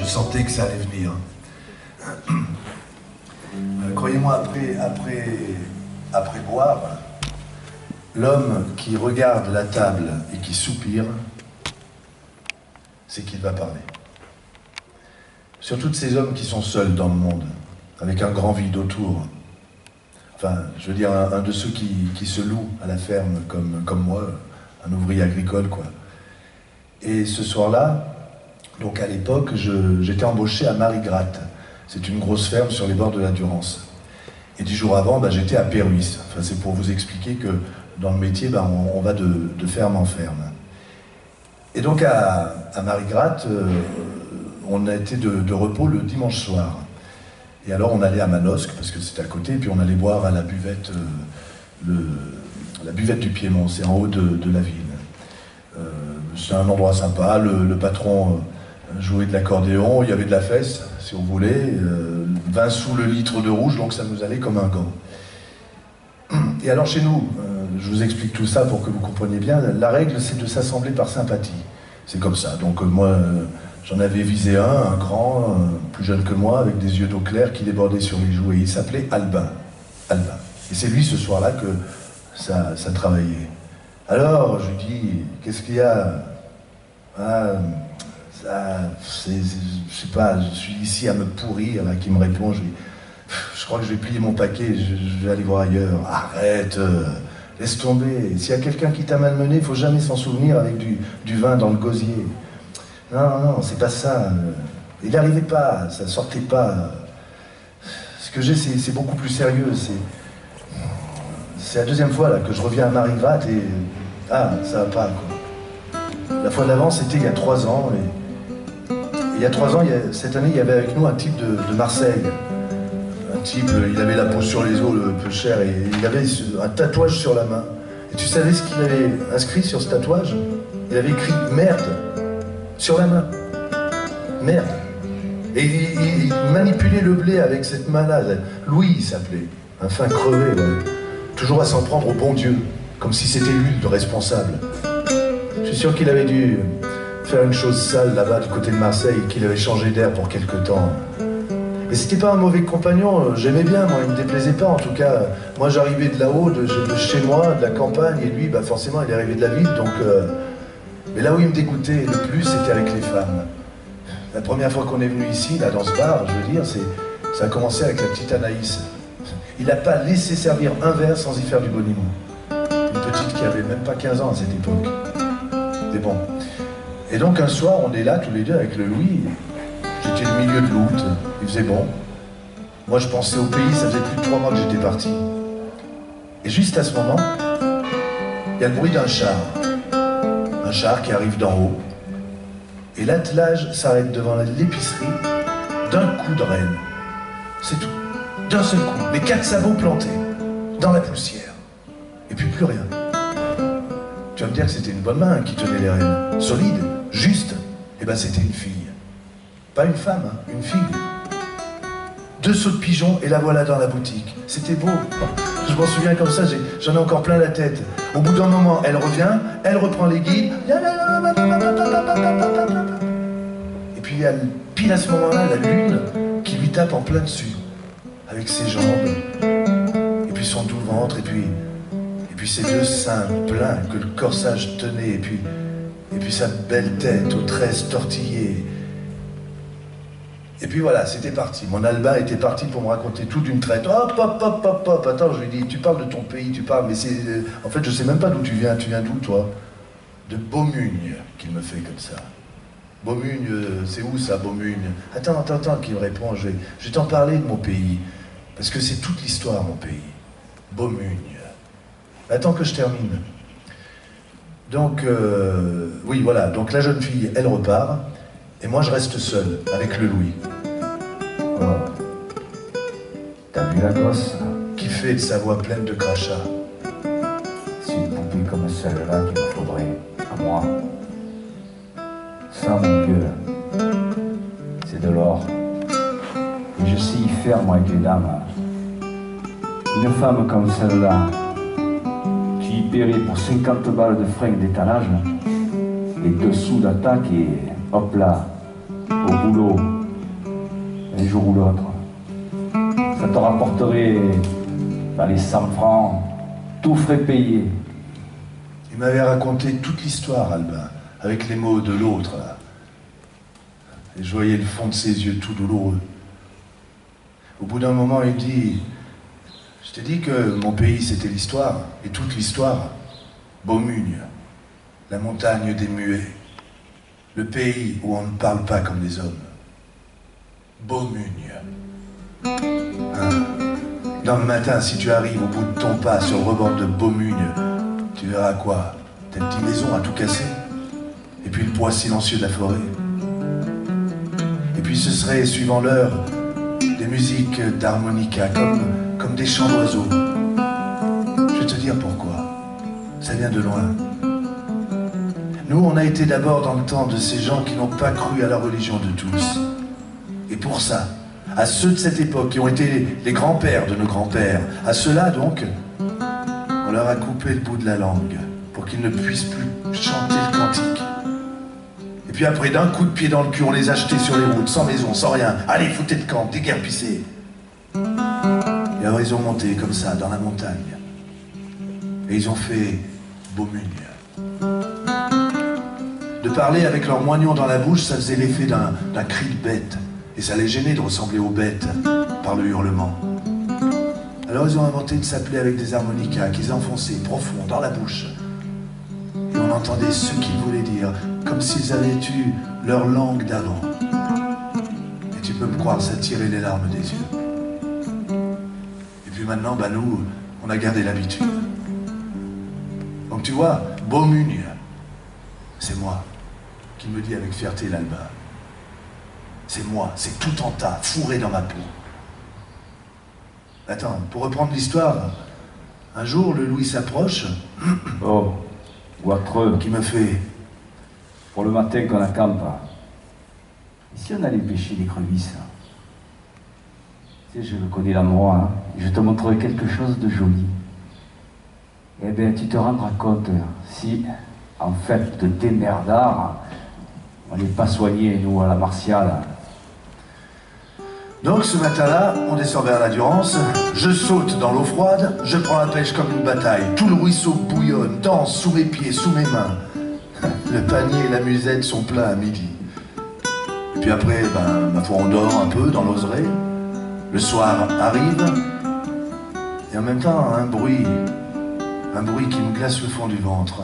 sentais que ça allait venir. Croyez-moi, après boire, l'homme qui regarde la table et qui soupire, c'est qu'il va parler. Sur tous ces hommes qui sont seuls dans le monde, avec un grand vide autour. Enfin, je veux dire, un de ceux qui se louent à la ferme, comme moi, un ouvrier agricole, quoi. Et ce soir-là, donc à l'époque, j'étais embauché à Marigratte. C'est une grosse ferme sur les bords de la Durance. Et 10 jours avant, j'étais à Péruis. Enfin, c'est pour vous expliquer que dans le métier, on va de ferme en ferme. Et donc à Marigratte, on a été de repos le dimanche soir. Et alors on allait à Manosque, parce que c'était à côté, et puis on allait boire à la buvette, la buvette du Piémont, c'est en haut de la ville. C'est un endroit sympa, le patron jouait de l'accordéon, il y avait de la fesse, si on voulait, 20 sous le litre de rouge, donc ça nous allait comme un gant. Et alors chez nous, je vous explique tout ça pour que vous compreniez bien, la règle c'est de s'assembler par sympathie. C'est comme ça, donc moi j'en avais visé un grand, plus jeune que moi, avec des yeux d'eau claire qui débordaient sur les joues, et il s'appelait Albin. Albin. Et c'est lui ce soir-là que ça travaillait. Alors je lui dis, qu'est-ce qu'il y a? Je sais pas, je suis ici à me pourrir, là, qui me répond, je crois que je vais plier mon paquet, je vais aller voir ailleurs. Arrête, laisse tomber. S'il y a quelqu'un qui t'a malmené, il faut jamais s'en souvenir avec du vin dans le gosier. Non, c'est pas ça. Il n'arrivait pas, ça sortait pas. Ce que j'ai, c'est beaucoup plus sérieux. C'est la deuxième fois là, que je reviens à Marigratte et... ça va pas, quoi. La fois d'avant, c'était il y a 3 ans. Et il y a 3 ans, cette année, il y avait avec nous un type de Marseille. Un type, il avait la peau sur les os, le peu cher, et il avait un tatouage sur la main. Et tu savais ce qu'il avait inscrit sur ce tatouage? Il avait écrit « merde » sur la main. Merde. Et il manipulait le blé avec cette main-là. Louis, il s'appelait. Un fin crevé, ouais. Toujours à s'en prendre au bon Dieu, comme si c'était lui le responsable. Je suis sûr qu'il avait dû faire une chose sale là-bas du côté de Marseille, qu'il avait changé d'air pour quelque temps. Mais c'était pas un mauvais compagnon, j'aimais bien, moi, il me déplaisait pas en tout cas. Moi j'arrivais de là-haut, de chez moi, de la campagne, et lui, forcément, il est arrivé de la ville, donc... Mais là où il me dégoûtait le plus, c'était avec les femmes. La première fois qu'on est venu ici, là, dans ce bar, je veux dire, ça a commencé avec la petite Anaïs. Il n'a pas laissé servir un verre sans y faire du bonimou. Une petite qui avait même pas 15 ans à cette époque. C'est bon. Et donc un soir, on est là tous les deux avec le Louis. J'étais le milieu de l'août, il faisait bon. Moi je pensais au pays, ça faisait plus de 3 mois que j'étais parti. Et juste à ce moment, il y a le bruit d'un char. Un char qui arrive d'en haut. Et l'attelage s'arrête devant l'épicerie d'un coup de renne. C'est tout. D'un seul coup. Les 4 sabots plantés dans la poussière. Et puis plus rien. Tu vas me dire que c'était une bonne main qui tenait les rênes. Solide, juste. Eh ben c'était une fille. Pas une femme, hein, une fille. 2 sauts de pigeon et la voilà dans la boutique. C'était beau. Je m'en souviens comme ça, j'en ai encore plein la tête. Au bout d'un moment, elle revient, elle reprend les guides. Et puis il y a pile à ce moment-là la lune qui lui tape en plein dessus. Avec ses jambes. Et puis son doux ventre, et puis ses 2 seins pleins que le corsage tenait, et puis sa belle tête aux tresses tortillées. Et puis voilà, c'était parti. Mon Albin était parti pour me raconter tout d'une traite. Hop, hop, hop, hop, hop. Attends, je lui dis, tu parles de ton pays, tu parles, mais c'est... En fait, je sais même pas d'où tu viens. Tu viens d'où, toi? De Beaumugne, qu'il me fait comme ça. Beaumugne, c'est où ça, Beaumugne? Attends, qu'il me répond. Je vais t'en parler de mon pays. Parce que c'est toute l'histoire, mon pays. Beaumugne. Attends que je termine. Donc, oui, voilà. Donc la jeune fille, elle repart. Et moi, je reste seul, avec le Louis. Oh. T'as vu la gosse? Qui fait de sa voix pleine de crachats. C'est une poupée comme celle-là qu'il me faudrait, à moi. Ça, mon vieux, c'est de l'or. Et je sais y faire, moi, avec les dames. Une femme comme celle-là, tu y paierais pour 50 balles de fringues d'étalage, et 2 sous d'attaque et hop là, au boulot, un jour ou l'autre. Ça te rapporterait les 100 francs, tout frais payés. Il m'avait raconté toute l'histoire, Albin, avec les mots de l'autre. Et je voyais le fond de ses yeux tout douloureux. Au bout d'un moment, il dit, je t'ai dit que mon pays c'était l'histoire, et toute l'histoire. Beaumugne, la montagne des muets, le pays où on ne parle pas comme les hommes. Beaumugne. Dans le matin, si tu arrives au bout de ton pas sur le rebord de Beaumugne, tu verras quoi? Tes petites maisons à tout casser, et puis le poids silencieux de la forêt. Et puis ce serait, suivant l'heure, des musiques d'harmonica, comme des chants d'oiseaux. Je vais te dire pourquoi. Ça vient de loin. Nous, on a été d'abord dans le temps de ces gens qui n'ont pas cru à la religion de tous. Et pour ça, à ceux de cette époque qui ont été les grands-pères de nos grands-pères, à ceux-là donc, on leur a coupé le bout de la langue pour qu'ils ne puissent plus chanter le cantique. Et puis après, d'un coup de pied dans le cul, on les a jetés sur les routes, sans maison, sans rien. Allez, foutez de camp, déguerpissez. Et alors ils ont monté comme ça, dans la montagne. Et ils ont fait Beaumugne. De parler avec leur moignon dans la bouche, ça faisait l'effet d'un cri de bête. Et ça les gênait de ressembler aux bêtes par le hurlement. Alors ils ont inventé de s'appeler avec des harmonicas qu'ils enfonçaient profond dans la bouche. Et on entendait ce qu'ils voulaient dire, comme s'ils avaient eu leur langue d'avant. Et tu peux me croire, ça tirait les larmes des yeux. Et puis maintenant, nous, on a gardé l'habitude. Donc tu vois, Beaumugne, c'est moi qui me dit avec fierté l'Albin. C'est moi, c'est tout en tas, fourré dans ma peau. Attends, pour reprendre l'histoire, un jour, le Louis s'approche. Oh, ou à Creux. Qui me fait... Pour le matin qu'on accampe. Et si on allait pêcher des crevisses? Tu sais, je le connais l'endroit, hein, et je te montrerai quelque chose de joli. Eh bien, tu te rendras compte si, en fait, de démerdard, on n'est pas soigné, nous, à la martiale. Donc ce matin-là, on descend vers la Durance, je saute dans l'eau froide, je prends la pêche comme une bataille, tout le ruisseau bouillonne, danse sous mes pieds, sous mes mains. Le panier et la musette sont pleins à midi. Et puis après, ma foi, on dort un peu dans l'oseraie. Le soir arrive, et en même temps, un bruit qui me glace le fond du ventre.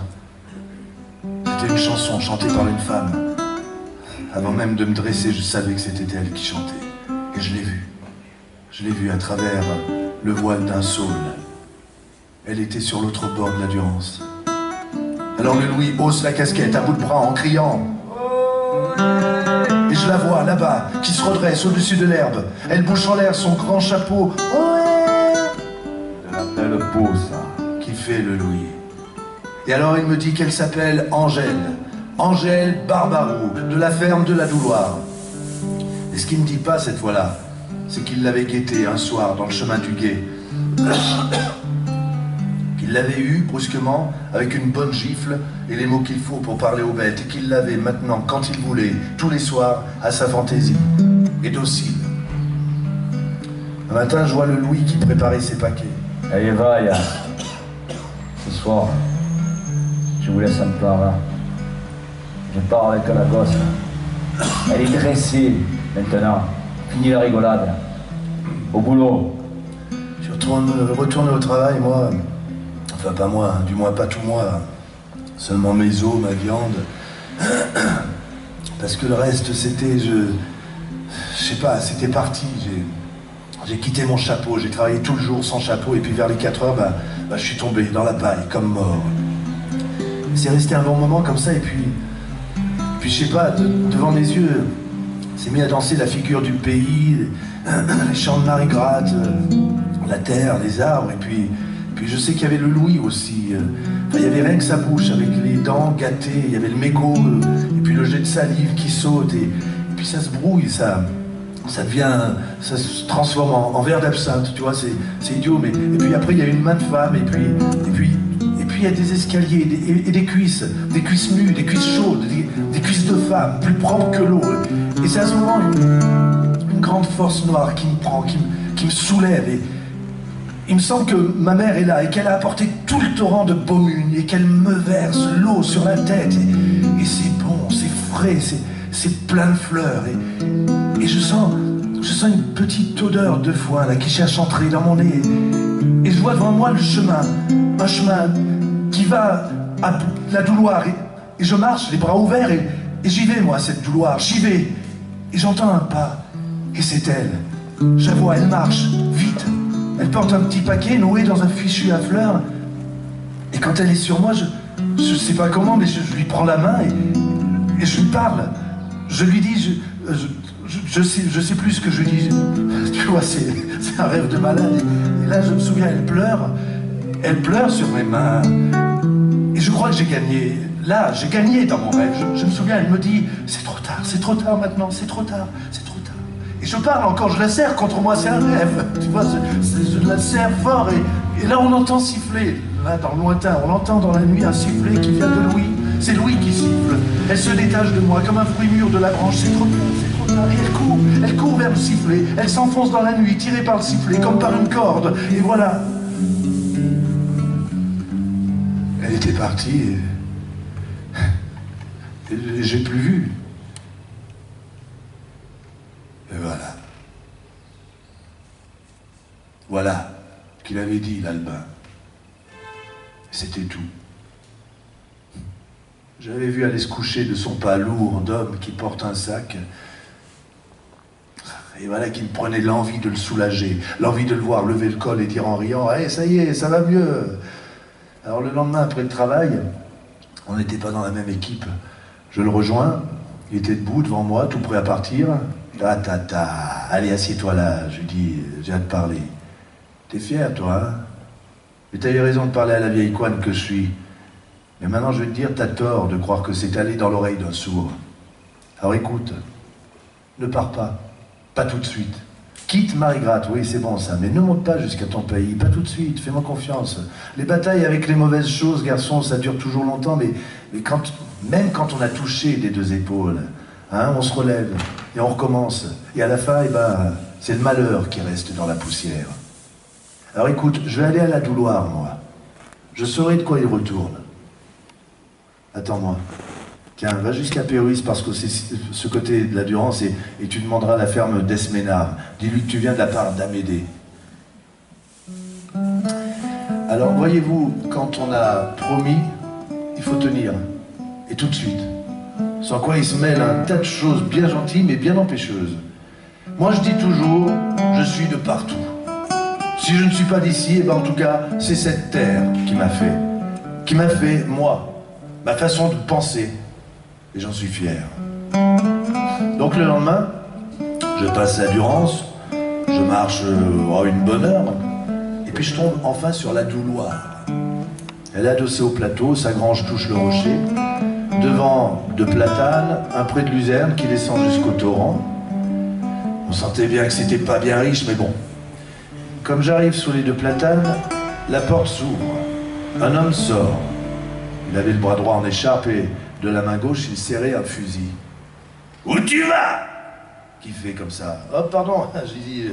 C'était une chanson chantée par une femme. Avant même de me dresser, je savais que c'était elle qui chantait. Et je l'ai vue. Je l'ai vue à travers le voile d'un saule. Elle était sur l'autre bord de la Durance. Alors le Louis hausse la casquette à bout de bras en criant. Et je la vois là-bas, qui se redresse au-dessus de l'herbe. Elle bouche en l'air son grand chapeau. De la belle peau, ça. Qui fait le Louis. Et alors il me dit qu'elle s'appelle Angèle. Angèle Barbarou, de la ferme de la Douloire. Et ce qu'il ne me dit pas cette fois-là, c'est qu'il l'avait guettée un soir dans le chemin du gué. Qu'il l'avait eu brusquement avec une bonne gifle et les mots qu'il faut pour parler aux bêtes, et qu'il l'avait maintenant quand il voulait, tous les soirs, à sa fantaisie, et docile. Un matin, je vois le Louis qui préparait ses paquets. Allez, va, ce soir, je vous laisse un peu là. Je pars avec la gosse. Elle est dressée maintenant. Fini la rigolade. Au boulot. Je retourne au travail, moi. Enfin, pas moi, du moins pas tout moi. Seulement mes os, ma viande. Parce que le reste, c'était... Je sais pas, c'était parti. J'ai quitté mon chapeau, j'ai travaillé tout le jour sans chapeau, et puis vers les 4 heures, je suis tombé dans la paille, comme mort. C'est resté un bon moment comme ça, et puis je sais pas, devant mes yeux, s'est mis à danser la figure du pays, les champs de Marie-Gratte, la terre, les arbres, et puis je sais qu'il y avait le Louis aussi. Enfin, il y avait rien que sa bouche, avec les dents gâtées, il y avait le mégot, et puis le jet de salive qui saute, et puis ça se brouille, ça se transforme en verre d'absinthe, tu vois, c'est idiot, mais... Et puis après, il y a une main de femme, et puis puis il y a des escaliers et des cuisses nues, des cuisses chaudes, des cuisses de femmes, plus propres que l'eau. Et c'est à ce moment une grande force noire qui me prend, qui me soulève. Et il me semble que ma mère est là et qu'elle a apporté tout le torrent de Beaumune et qu'elle me verse l'eau sur la tête. Et c'est bon, c'est frais, c'est plein de fleurs. Et je sens une petite odeur de foin là, qui cherche à entrer dans mon nez. Et je vois devant moi le chemin, un chemin qui va à la Douloire. Et je marche, les bras ouverts, et j'y vais, moi, cette Douloire, j'y vais. Et j'entends un pas, et c'est elle. Je la vois, elle marche, vite. Elle porte un petit paquet noué dans un fichu à fleurs. Et quand elle est sur moi, je sais pas comment, mais je lui prends la main et je lui parle. Je lui dis, je sais plus ce que je dis. Tu vois, c'est un rêve de malade. Et là, je me souviens, elle pleure sur mes mains. Et je crois que j'ai gagné. Là, j'ai gagné dans mon rêve. Je me souviens, elle me dit, c'est trop tard maintenant, c'est trop tard. Et je parle encore, je la serre contre moi, c'est un rêve. Tu vois, je la serre fort. Et là, on entend siffler. Là, dans le lointain, on entend dans la nuit un sifflet qui vient de Louis. C'est Louis qui siffle. Elle se détache de moi comme un fruit mûr de la branche. C'est trop tard. Et elle court vers le sifflet. Elle s'enfonce dans la nuit, tirée par le sifflet, comme par une corde. Et voilà. Elle était partie et j'ai plus vu. Et voilà. Voilà ce qu'il avait dit, l'Albin. C'était tout. J'avais vu aller se coucher de son pas lourd d'homme qui porte un sac. Et voilà qui me prenait l'envie de le soulager, l'envie de le voir lever le col et dire en riant « Hey, ça y est, ça va mieux !» Alors le lendemain, après le travail, on n'était pas dans la même équipe. Je le rejoins, il était debout devant moi, tout prêt à partir. Ah, tata, allez, assieds-toi là, je lui dis, j'ai à te parler. T'es fier, toi, hein? Mais t'as eu raison de parler à la vieille couenne que je suis. Mais maintenant, je vais te dire, t'as tort de croire que c'est allé dans l'oreille d'un sourd. Alors écoute, ne pars pas tout de suite. Quitte Marigrate, oui, c'est bon ça, mais ne monte pas jusqu'à ton pays, pas tout de suite, fais-moi confiance. Les batailles avec les mauvaises choses, garçon, ça dure toujours longtemps, mais même quand on a touché des deux épaules, hein, on se relève et on recommence. Et à la fin, c'est le malheur qui reste dans la poussière. Alors écoute, je vais aller à la Douloire, moi. Je saurai de quoi il retourne. Attends-moi. Tiens, va jusqu'à Péruis parce que c'est ce côté de la Durance et tu demanderas la ferme d'Esménard. Dis-lui que tu viens de la part d'Amédée. Alors, voyez-vous, quand on a promis, il faut tenir. Et tout de suite. Sans quoi il se mêle un tas de choses bien gentilles mais bien empêcheuses. Moi, je dis toujours, je suis de partout. Si je ne suis pas d'ici, en tout cas, c'est cette terre qui m'a fait, moi, ma façon de penser. Et j'en suis fier. Donc le lendemain, je passe la Durance, je marche une bonne heure, et puis je tombe enfin sur la Douloire. Elle est adossée au plateau, sa grange touche le rocher, devant de platanes, un pré de luzerne qui descend jusqu'au torrent. On sentait bien que c'était pas bien riche, mais bon. Comme j'arrive sous les deux platanes, la porte s'ouvre. Un homme sort. Il avait le bras droit en écharpe et de la main gauche, il serrait un fusil. « Où tu vas ?» Qui fait comme ça. « Oh, pardon, j'ai dit,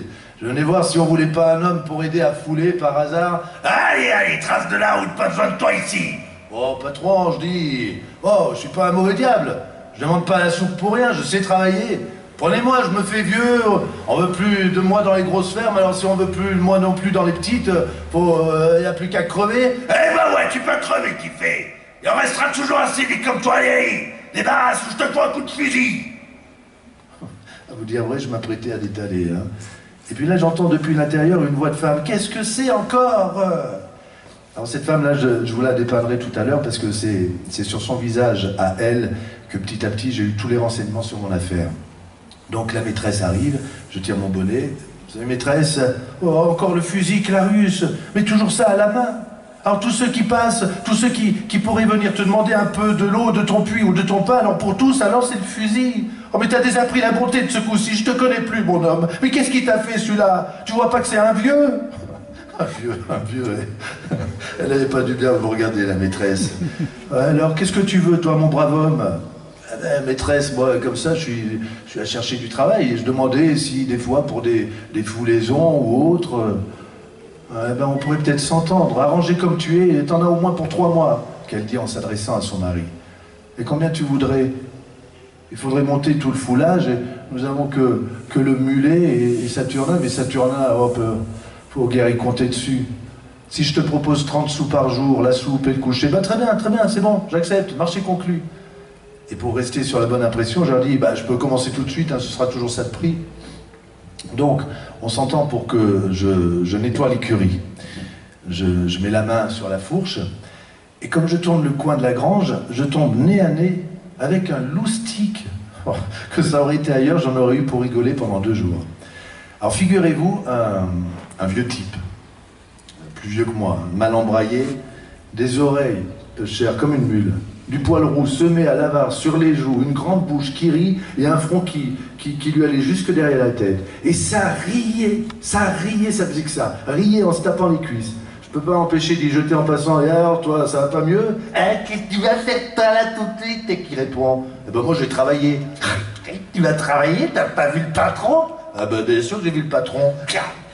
je venais voir si on voulait pas un homme pour aider à fouler par hasard. »« Allez, trace de la route, pas besoin de toi ici !»« Oh, patron, je dis, oh, je suis pas un mauvais diable. Je demande pas la soupe pour rien, je sais travailler. Prenez-moi, je me fais vieux, on veut plus de moi dans les grosses fermes, alors si on veut plus de moi non plus dans les petites, y a plus qu'à crever. » « Eh ben ouais, tu peux crever, qui fait. Il en restera toujours assez des comme toi, débarrasse ou je te prends un coup de fusil. » À vous dire vrai, je m'apprêtais à détaler. Hein. Et puis là, j'entends depuis l'intérieur une voix de femme. « Qu'est-ce que c'est encore ?» Alors cette femme-là, je vous la dépeindrai tout à l'heure parce que c'est sur son visage à elle que petit à petit, j'ai eu tous les renseignements sur mon affaire. Donc la maîtresse arrive, je tire mon bonnet. Vous savez, maîtresse, oh, encore le fusil Clarus, mais toujours ça à la main. Alors tous ceux qui passent, tous ceux qui pourraient venir te demander un peu de l'eau de ton puits ou de ton pain, alors pour tous, alors c'est le fusil. Oh mais t'as déjà pris la bonté de ce coup-ci, je te connais plus, mon homme. Mais qu'est-ce qui t'a fait celui-là? Tu vois pas que c'est un vieux? Un vieux. Elle n'avait pas dû bien vous regarder, la maîtresse. Alors, qu'est-ce que tu veux, toi, mon brave homme? Maîtresse, moi, comme ça, je suis à chercher du travail. Et je demandais si, des fois, pour des foulaisons ou autres, ben, on pourrait peut-être s'entendre. Arranger comme tu es, t'en as au moins pour 3 mois, qu'elle dit en s'adressant à son mari. Et combien tu voudrais? Il faudrait monter tout le foulage, et nous avons que le mulet et Saturnin, mais Saturnin, hop, faut guère y compter dessus. Si je te propose 30 sous par jour, la soupe et le coucher, bah très bien, c'est bon, j'accepte, marché conclu. Et pour rester sur la bonne impression, je leur dis, bah je peux commencer tout de suite, hein, ce sera toujours ça de prix. Donc, on s'entend pour que je nettoie l'écurie. Je mets la main sur la fourche, et comme je tourne le coin de la grange, je tombe nez à nez avec un loustic. Oh, que ça aurait été ailleurs, j'en aurais eu pour rigoler pendant 2 jours. Alors figurez-vous un vieux type, plus vieux que moi, mal embraillé, des oreilles de chair comme une mule, du poil roux semé à l'avare sur les joues, une grande bouche qui rit et un front qui lui allait jusque derrière la tête. Et ça riait, ça faisait que ça, riait en se tapant les cuisses. Je peux pas m'empêcher d'y jeter en passant, et alors toi, ça va pas mieux? Qu'est-ce que tu vas faire toi là tout de suite? Et qui répond, eh ben moi je vais travailler. Tu vas travailler? T'as pas vu le patron? Ah ben bien sûr que j'ai vu le patron.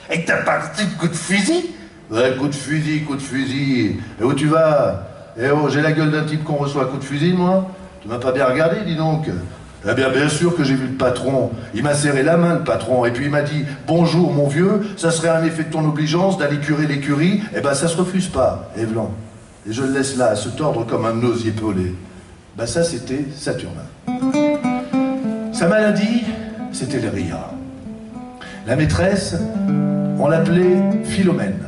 Et que t'as pas reçu de coup de fusil? Ouais, coup de fusil. Et où tu vas? Eh oh, j'ai la gueule d'un type qu'on reçoit à coup de fusil, moi? Tu m'as pas bien regardé, dis donc. Eh bien sûr que j'ai vu le patron. Il m'a serré la main, le patron, et puis il m'a dit « Bonjour, mon vieux, ça serait un effet de ton obligeance d'aller curer l'écurie. » Eh ben, ça se refuse pas, Evelyn. Et je le laisse là, à se tordre comme un osier pelé. Ben ça, c'était Saturnin. Sa maladie, c'était le rire. La maîtresse, on l'appelait Philomène.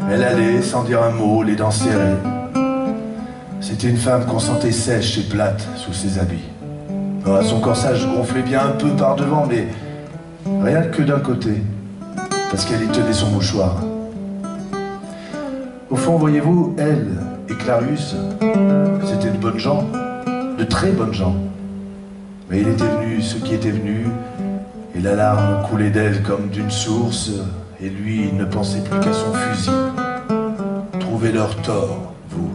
Elle allait, sans dire un mot, les dents serrées. C'était une femme qu'on sentait sèche et plate sous ses habits. Son corsage gonflait bien un peu par devant, mais rien que d'un côté, parce qu'elle y tenait son mouchoir. Au fond, voyez-vous, elle et Clarius, c'était de bonnes gens, de très bonnes gens. Mais il était venu ce qui était venu, et la larme coulait d'elle comme d'une source, et lui, il ne pensait plus qu'à son fusil. Trouvez leur tort, vous.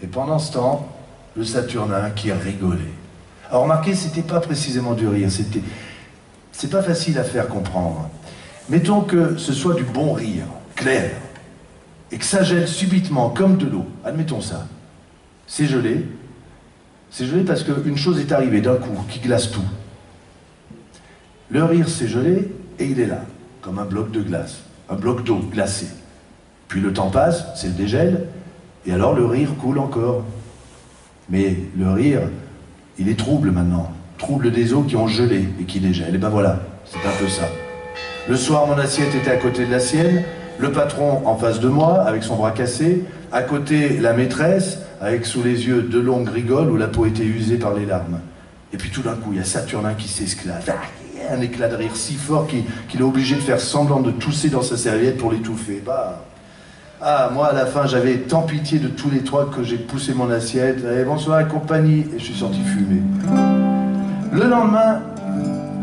Et pendant ce temps, le Saturnin qui rigolait. Alors remarquez, c'était pas précisément du rire, c'est pas facile à faire comprendre. Mettons que ce soit du bon rire, clair, et que ça gèle subitement comme de l'eau. Admettons ça. C'est gelé parce qu'une chose est arrivée d'un coup, qui glace tout. Le rire s'est gelé et il est là, comme un bloc de glace, un bloc d'eau glacée. Puis le temps passe, c'est le dégel, et alors le rire coule encore. Mais le rire, il est trouble maintenant. Trouble des eaux qui ont gelé et qui dégèlent. Et ben voilà, c'est un peu ça. Le soir, mon assiette était à côté de la sienne, le patron en face de moi, avec son bras cassé, à côté la maîtresse, avec sous les yeux 2 longues rigoles où la peau était usée par les larmes. Et puis tout d'un coup, il y a Saturnin qui s'esclave. Un éclat de rire si fort qu'il est obligé de faire semblant de tousser dans sa serviette pour l'étouffer. Moi, à la fin, j'avais tant pitié de tous les 3 que j'ai poussé mon assiette. Et bonsoir, et compagnie. Et je suis sorti fumer. Le lendemain,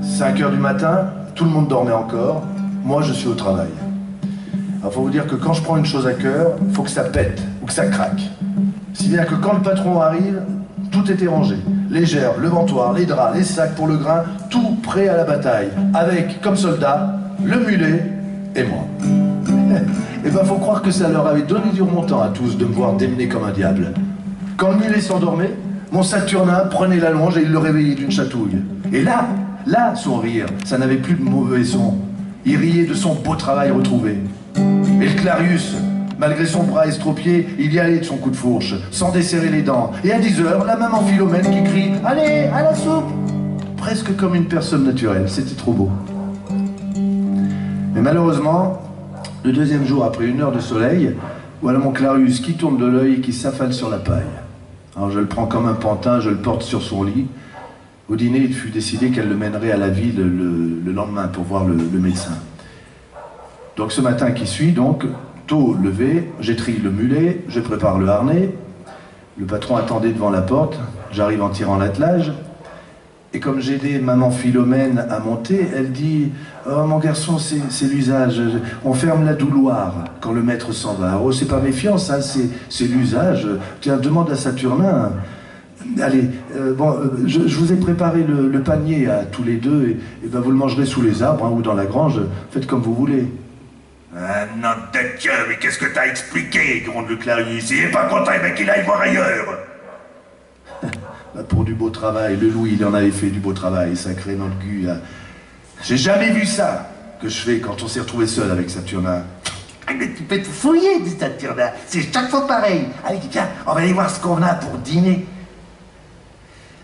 5 h du matin, tout le monde dormait encore. Moi, je suis au travail. Alors, faut vous dire que quand je prends une chose à cœur, il faut que ça pète ou que ça craque. Si bien que quand le patron arrive, tout était rangé. Les gerbes, le ventoir, les draps, les sacs pour le grain, tout prêt à la bataille. Avec, comme soldat, le mulet et moi. Et ben faut croire que ça leur avait donné du remontant à tous de me voir démener comme un diable. Quand le mulet s'endormait, mon Saturnin prenait la longe et il le réveillait d'une chatouille. Et là, son rire, ça n'avait plus de mauvais son. Il riait de son beau travail retrouvé. Et le Clarius, malgré son bras estropié, il y allait de son coup de fourche, sans desserrer les dents. Et à 10 h, la maman Philomène qui crie « Allez, à la soupe !» Presque comme une personne naturelle, c'était trop beau. Mais malheureusement, le 2e jour, après 1 heure de soleil, voilà mon Clarius qui tourne de l'œil et qui s'affale sur la paille. Alors je le prends comme un pantin, je le porte sur son lit. Au dîner, il fut décidé qu'elle le mènerait à la ville le lendemain pour voir le médecin. Donc ce matin qui suit, donc, tôt levé, j'étrille le mulet, je prépare le harnais. Le patron attendait devant la porte, j'arrive en tirant l'attelage. Et comme j'ai aidé maman Philomène à monter, elle dit « Oh mon garçon, c'est l'usage, on ferme la douloire quand le maître s'en va. Oh, c'est pas méfiant, ça, c'est l'usage. Tiens, demande à Saturnin. Allez, je vous ai préparé le panier à tous les deux, et ben vous le mangerez sous les arbres, hein, ou dans la grange, faites comme vous voulez. » Ah, nom de Dieu, mais qu'est-ce que t'as expliqué, gronde le Clarius? Il est pas content, mais qu'il aille voir ailleurs. Pour du beau travail, le Louis, il en avait fait du beau travail, sacré dans le cul. J'ai jamais vu ça que je fais quand on s'est retrouvé seul avec Saturnin. Mais tu peux te fouiller, dit Saturnin. C'est chaque fois pareil. Allez, viens, on va aller voir ce qu'on a pour dîner.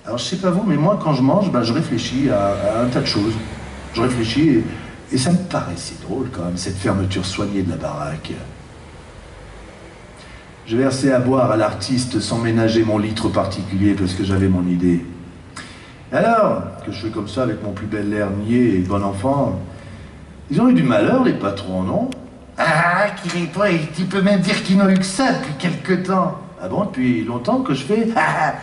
Alors, je sais pas vous, mais moi, quand je mange, je réfléchis à un tas de choses. Je réfléchis et ça me paraissait drôle, quand même, cette fermeture soignée de la baraque. Je versais à boire à l'artiste sans ménager mon litre particulier parce que j'avais mon idée. Alors, que je fais comme ça avec mon plus bel air niais et bon enfant, ils ont eu du malheur, les patrons, non? Ah, qu'il est pas, et tu peux même dire qu'ils n'ont eu que ça depuis quelque temps. Ah bon, depuis longtemps que je fais?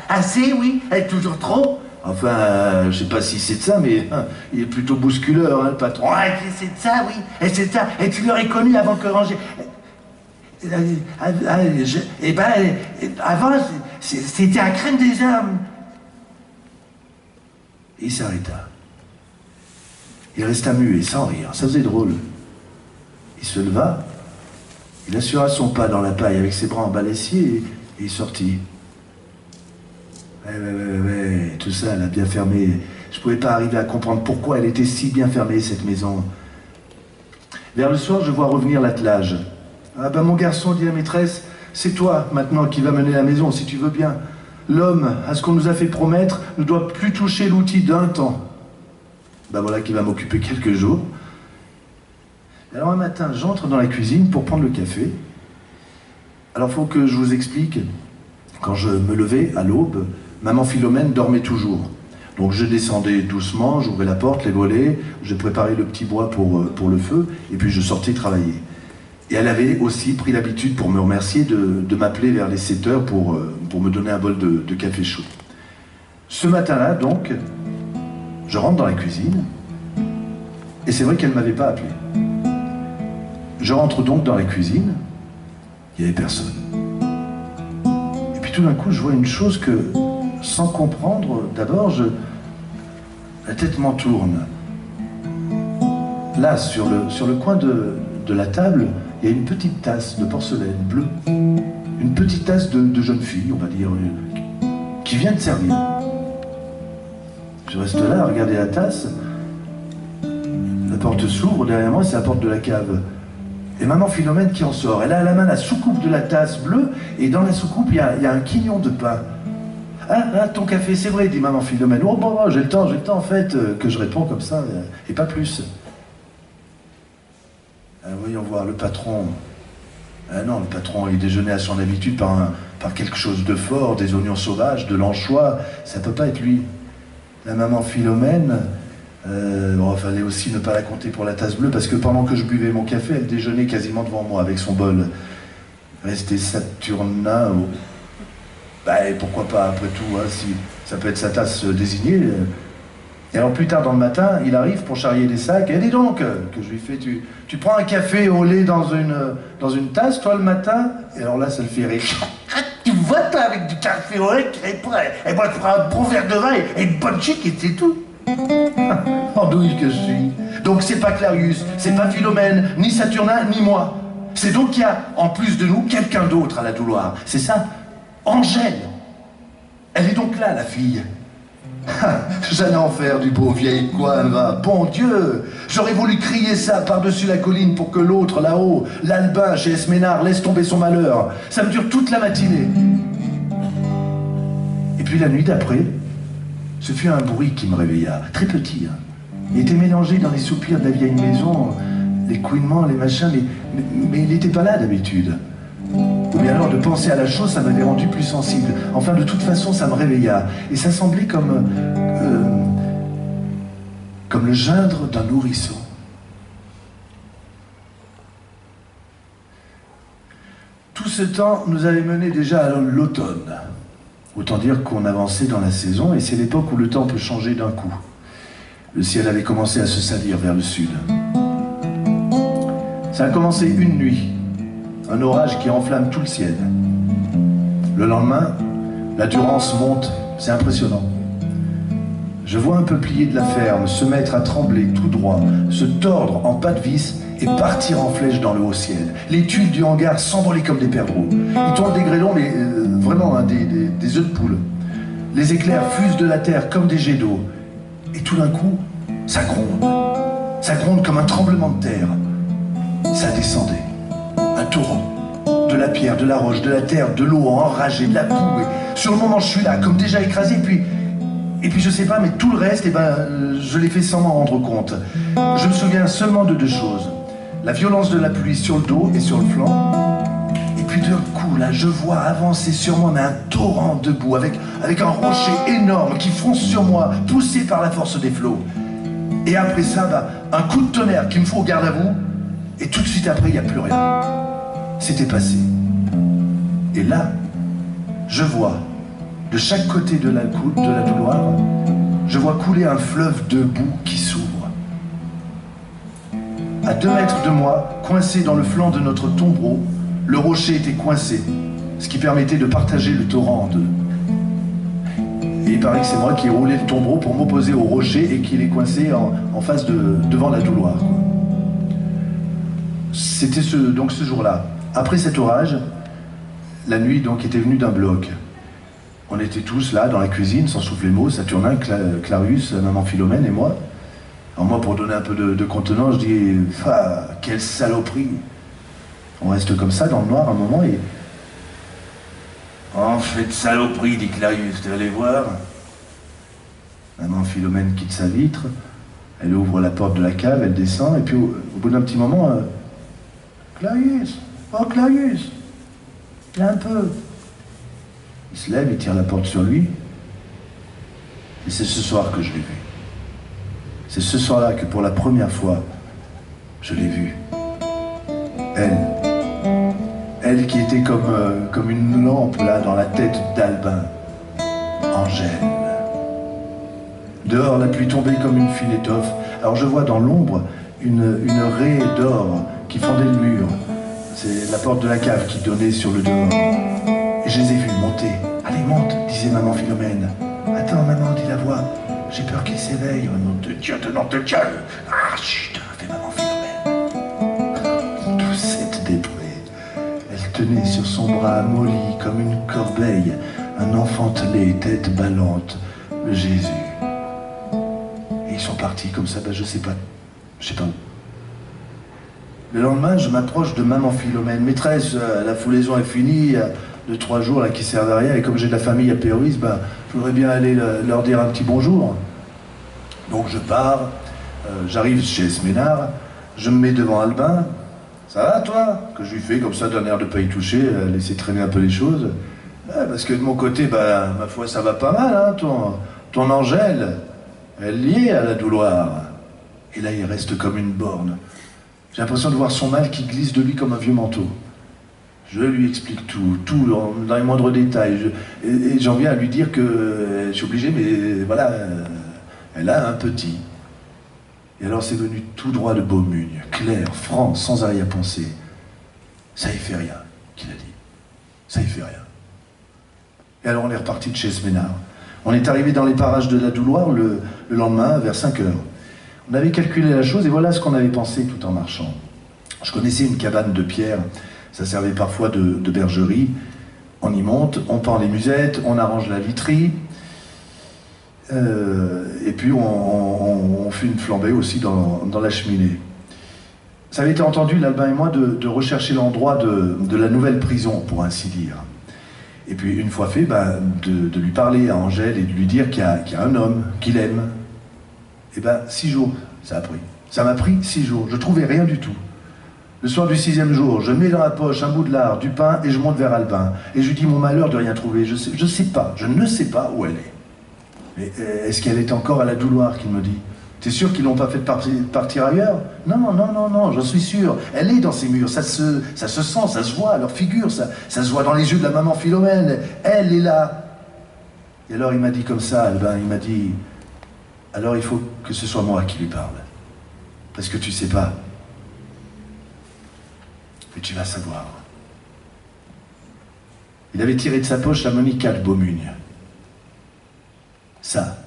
Assez, oui, et toujours trop. Enfin, je sais pas si c'est de ça, mais il est plutôt bousculeur, hein, le patron. Ouais, c'est de ça, oui, et c'est de ça, et tu l'aurais connu avant que Ranger... avant, c'était un crème des armes. Et il s'arrêta. Il resta muet, sans rire, ça faisait drôle. Il se leva, il assura son pas dans la paille avec ses bras en balaissier et il sortit. Ouais, tout ça, elle a bien fermé. Je pouvais pas arriver à comprendre pourquoi elle était si bien fermée, cette maison. Vers le soir, je vois revenir l'attelage. Ah ben mon garçon, dit la maîtresse, c'est toi maintenant qui va mener la maison, si tu veux bien. L'homme, à ce qu'on nous a fait promettre, ne doit plus toucher l'outil d'un temps. Ben voilà qui va m'occuper quelques jours. Alors un matin, j'entre dans la cuisine pour prendre le café. Alors faut que je vous explique. Quand je me levais à l'aube, maman Philomène dormait toujours. Donc je descendais doucement, j'ouvrais la porte, les volets, je préparais le petit bois pour le feu, et puis je sortais travailler. Et elle avait aussi pris l'habitude, pour me remercier, de m'appeler vers les 7 heures pour me donner un bol de café chaud. Ce matin-là, donc, je rentre dans la cuisine, et c'est vrai qu'elle ne m'avait pas appelé. Je rentre donc dans la cuisine, il n'y avait personne. Et puis tout d'un coup, je vois une chose que, sans comprendre, d'abord, la tête m'en tourne. Là, sur le coin de la table, il y a une petite tasse de porcelaine bleue. Une petite tasse de jeune fille, on va dire, qui vient de servir. Je reste là à regarder la tasse. La porte s'ouvre, derrière moi, c'est la porte de la cave. Et maman Philomène qui en sort. Elle a à la main la soucoupe de la tasse bleue, et dans la soucoupe, il y a un quignon de pain. Ah, ton café, c'est vrai, dit maman Philomène. Oh, bon, j'ai le temps, en fait, que je réponds comme ça, et pas plus. Voyons voir, le patron. Ah non, le patron, il déjeunait à son habitude par quelque chose de fort, des oignons sauvages, de l'anchois. Ça peut pas être lui. La maman Philomène, fallait aussi ne pas la compter pour la tasse bleue, parce que pendant que je buvais mon café, elle déjeunait quasiment devant moi avec son bol. Restait Saturnin. Et pourquoi pas, après tout, hein, si ça peut être sa tasse désignée. Et alors plus tard dans le matin, il arrive pour charrier des sacs. Et dis donc, que je lui fais, tu prends un café au lait dans une tasse, toi, le matin? Et alors là, ça le fait rire. Tu vois, toi, avec du café au lait qui répond, et moi, je prends un bon verre de vin et une bonne chic, et c'est tout. Andouille que je suis. Donc c'est pas Clarius, c'est pas Philomène, ni Saturnin, ni moi. C'est donc qu'il y a, en plus de nous, quelqu'un d'autre à la douloire. C'est ça, Angèle. Elle est donc là, la fille. J'allais en faire du beau vieil Coinva. Bon Dieu, j'aurais voulu crier ça par-dessus la colline pour que l'autre, là-haut, l'Albin chez Esménard, laisse tomber son malheur. Ça me dure toute la matinée. Et puis la nuit d'après, ce fut un bruit qui me réveilla, très petit. Hein. Il était mélangé dans les soupirs de la vieille maison, les couinements, les machins, mais il n'était pas là d'habitude. Ou bien alors de penser à la chose, ça m'avait rendu plus sensible. Enfin, de toute façon, ça me réveilla. Et ça semblait comme le gindre d'un nourrisson. Tout ce temps nous avait mené déjà à l'automne. Autant dire qu'on avançait dans la saison, et c'est l'époque où le temps peut changer d'un coup. Le ciel avait commencé à se salir vers le sud. Ça a commencé une nuit, un orage qui enflamme tout le ciel. Le lendemain, la Durance monte, c'est impressionnant. Je vois un peuplier de la ferme se mettre à trembler tout droit, se tordre en pas de vis et partir en flèche dans le haut ciel. Les tuiles du hangar s'envolaient comme des perdreaux. Ils tournent des grêlons, mais vraiment hein, des œufs de poule. Les éclairs fusent de la terre comme des jets d'eau. Et tout d'un coup, ça gronde. Ça gronde comme un tremblement de terre. Ça descendait. Un torrent. De la pierre, de la roche, de la terre, de l'eau enragée, de la boue. Et sur le moment, je suis là, comme déjà écrasé, et puis je sais pas, mais tout le reste, je l'ai fait sans m'en rendre compte. Je me souviens seulement de deux choses. La violence de la pluie sur le dos et sur le flanc. Et puis d'un coup, là, je vois avancer sur moi, mais un torrent de boue, avec un rocher énorme qui fonce sur moi, poussé par la force des flots. Et après ça, un coup de tonnerre qui me faut au garde à vous, et tout de suite après, il n'y a plus rien. C'était passé. Et là, je vois, de chaque côté de la couloir, je vois couler un fleuve de boue qui s'ouvre. À 2 mètres de moi, coincé dans le flanc de notre tombereau, le rocher était coincé, ce qui permettait de partager le torrent en deux. Et il paraît que c'est moi qui ai roulé le tombereau pour m'opposer au rocher et qu'il est coincé en face devant la douloire. C'était donc ce jour-là. Après cet orage, la nuit donc était venue d'un bloc. On était tous là dans la cuisine, sans souffler mot, Saturnin, Clarius, maman Philomène et moi. Alors moi, pour donner un peu de contenance, je dis « Ah, quelle saloperie !» On reste comme ça dans le noir un moment et... « En fait, saloperie, dit Clarius, tu vas aller voir ?» Maman Philomène quitte sa vitre, elle ouvre la porte de la cave, elle descend, et puis au bout d'un petit moment, Clarius, oh Clarius, là un peu. Il se lève, il tire la porte sur lui, et c'est ce soir que je l'ai vu. C'est ce soir-là que pour la première fois, je l'ai vue. Elle qui était comme une lampe là dans la tête d'Albin, Angèle. Dehors, la pluie tombait comme une fine étoffe. Alors je vois dans l'ombre une raie d'or qui fendait le mur. C'est la porte de la cave qui donnait sur le dehors. Et je les ai vus monter. Allez, monte, disait maman Philomène. Attends, maman, dit la voix. J'ai peur qu'il s'éveille. Oh, nom de Dieu, Ah, chut, fait maman Philomène. Doucette déprée. Elle tenait sur son bras molli comme une corbeille un enfantelé, tête ballante, le Jésus. Et ils sont partis comme ça, je sais pas où. Le lendemain, je m'approche de maman Philomène. Maîtresse, la foulaison est finie, de 3 jours là, qui servent à rien, et comme j'ai de la famille à Péroise, je voudrais bien aller leur dire un petit bonjour. Donc je pars, j'arrive chez Esménard, je me mets devant Albin. Ça va toi? Que je lui fais comme ça d'un air de pas y toucher, laisser traîner un peu les choses. Parce que de mon côté, ma foi, ça va pas mal, hein, ton Angèle, elle y est à la douloire. Et là, il reste comme une borne. J'ai l'impression de voir son mal qui glisse de lui comme un vieux manteau. Je lui explique tout dans les moindres détails. Et j'en viens à lui dire que je suis obligé, mais voilà, elle a un petit. Et alors c'est venu tout droit de Beaumugne, clair, franc, sans arrière-pensée. Ça y fait rien, qu'il a dit. Ça y fait rien. Et alors on est reparti de chez Esménard. On est arrivé dans les parages de la Douloire le lendemain, vers 5 heures. On avait calculé la chose et voilà ce qu'on avait pensé tout en marchant. Je connaissais une cabane de pierre, ça servait parfois de bergerie. On y monte, on pend les musettes, on arrange la literie, et puis on fait une flambée aussi dans la cheminée. Ça avait été entendu, l'Albin et moi, de rechercher l'endroit de la nouvelle prison, pour ainsi dire. Et puis une fois fait, de lui parler à Angèle et de lui dire qu'il y a un homme qu'il aime. Et 6 jours, ça a pris. Ça m'a pris 6 jours, je trouvais rien du tout. Le soir du 6e jour, je mets dans la poche un bout de lard, du pain, et je monte vers Albin. Et je lui dis mon malheur de rien trouver. Je ne sais pas où elle est. Mais est-ce qu'elle est encore à la Douloire, qu'il me dit? T'es sûr qu'ils l'ont pas fait partir ailleurs? Non, j'en suis sûr. Elle est dans ces murs, ça se sent, ça se voit, leur figure, ça se voit dans les yeux de la maman Philomène. Elle est là. Et alors il m'a dit comme ça, Albin, il m'a dit, alors il faut que ce soit moi qui lui parle. Parce que tu sais pas. Mais tu vas savoir. Il avait tiré de sa poche la monica de Beaumugne. Ça,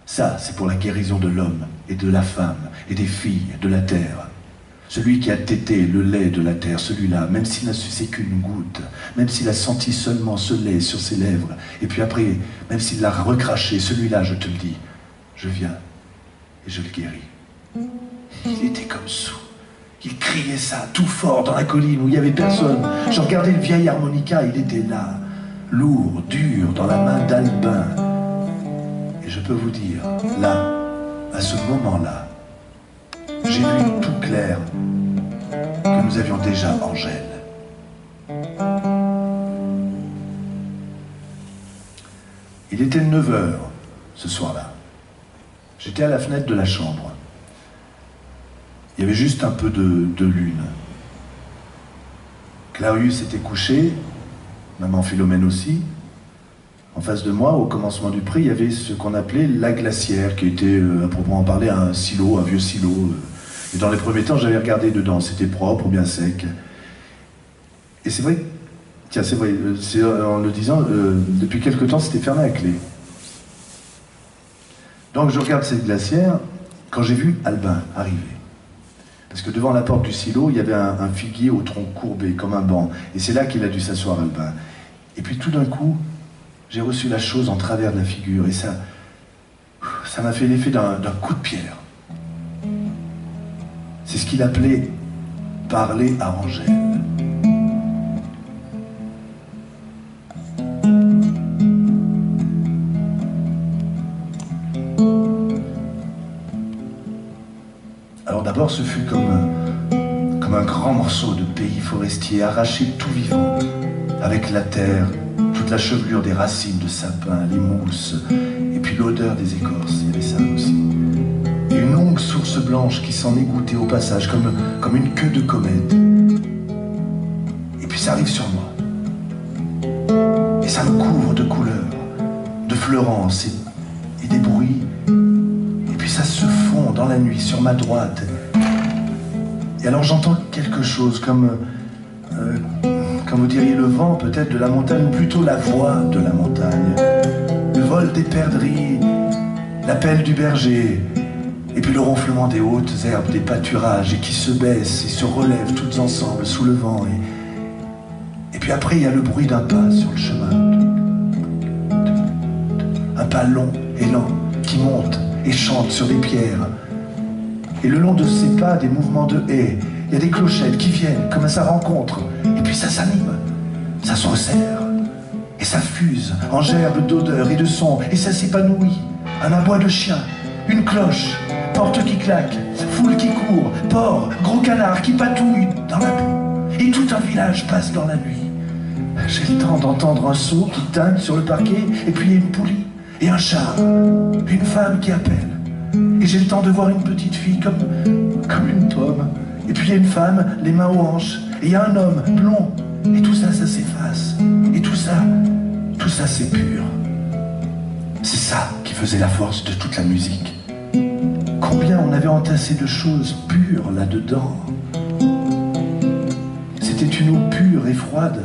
c'est pour la guérison de l'homme et de la femme et des filles de la terre. Celui qui a tété le lait de la terre, celui-là, même s'il n'a sucé qu'une goutte, même s'il a senti seulement ce lait sur ses lèvres, et puis après, même s'il l'a recraché, celui-là, je te le dis, je viens et je le guéris. Il était comme sourd. Il criait ça tout fort dans la colline où il n'y avait personne. Je regardais le vieil harmonica, il était là, lourd, dur, dans la main d'Albin. Et je peux vous dire, là, à ce moment-là, j'ai vu tout clair que nous avions déjà Angèle. Il était 9 h ce soir-là. J'étais à la fenêtre de la chambre. Il y avait juste un peu de lune. Clarius était couché, maman Philomène aussi. En face de moi, au commencement du pré, il y avait ce qu'on appelait la glacière, qui était, à proprement parler, un silo, un vieux silo. Et dans les premiers temps, j'avais regardé dedans, c'était propre, bien sec. Et c'est vrai, tiens, c'est vrai, en le disant, depuis quelque temps, c'était fermé à clé. Donc je regarde cette glacière, quand j'ai vu Albin arriver. Parce que devant la porte du silo, il y avait un figuier au tronc courbé, comme un banc. Et c'est là qu'il a dû s'asseoir, Albin. Et puis tout d'un coup, j'ai reçu la chose en travers de la figure. Et ça m'a fait l'effet d'un coup de pierre. C'est ce qu'il appelait parler à Angèle. Alors d'abord, ce fut comme un grand morceau de pays forestier arraché tout vivant, avec la terre, toute la chevelure des racines de sapin, les mousses, et puis l'odeur des écorces, il y avait ça aussi. Et une longue source blanche qui s'en égouttait au passage, comme une queue de comète. Et puis ça arrive sur moi. Et ça me couvre de couleurs, de fleurance et des bruits. Et puis ça se fond dans la nuit sur ma droite. Et alors j'entends quelque chose comme vous diriez le vent peut-être de la montagne, ou plutôt la voix de la montagne. Le vol des perdrix, l'appel du berger, et puis le ronflement des hautes herbes des pâturages, et qui se baissent et se relèvent toutes ensemble sous le vent. Et puis après il y a le bruit d'un pas sur le chemin. Un pas long et lent qui monte et chante sur les pierres. Et le long de ces pas, des mouvements de haies, il y a des clochettes qui viennent comme à sa rencontre. Et puis ça s'anime, ça se resserre. Et ça fuse en gerbes d'odeurs et de sons. Et ça s'épanouit. Un aboi de chien, une cloche, porte qui claque, foule qui court, porc, gros canard qui patouille dans la boue. Et tout un village passe dans la nuit. J'ai le temps d'entendre un seau qui teinte sur le parquet. Et puis il y a une poulie et un char, une femme qui appelle. Et j'ai le temps de voir une petite fille comme une pomme. Et puis il y a une femme, les mains aux hanches. Et il y a un homme blond. Et tout ça, ça s'efface. Et tout ça, c'est pur. C'est ça qui faisait la force de toute la musique. Combien on avait entassé de choses pures là-dedans. C'était une eau pure et froide.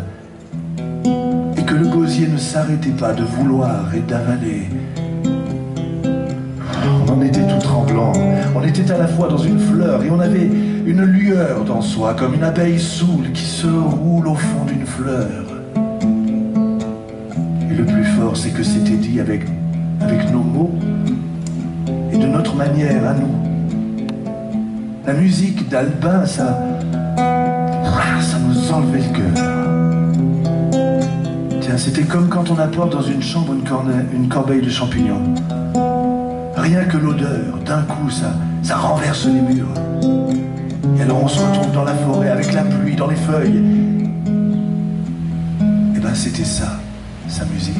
Et que le gosier ne s'arrêtait pas de vouloir et d'avaler. On était tout tremblant, on était à la fois dans une fleur et on avait une lueur dans soi, comme une abeille saoule qui se roule au fond d'une fleur. Et le plus fort, c'est que c'était dit avec nos mots et de notre manière à nous. La musique d'Albin, ça nous enlevait le cœur. Tiens, c'était comme quand on apporte dans une chambre une corbeille de champignons. Rien que l'odeur, d'un coup, ça renverse les murs. Et alors on se retrouve dans la forêt avec la pluie, dans les feuilles. Et ben c'était ça, sa musique.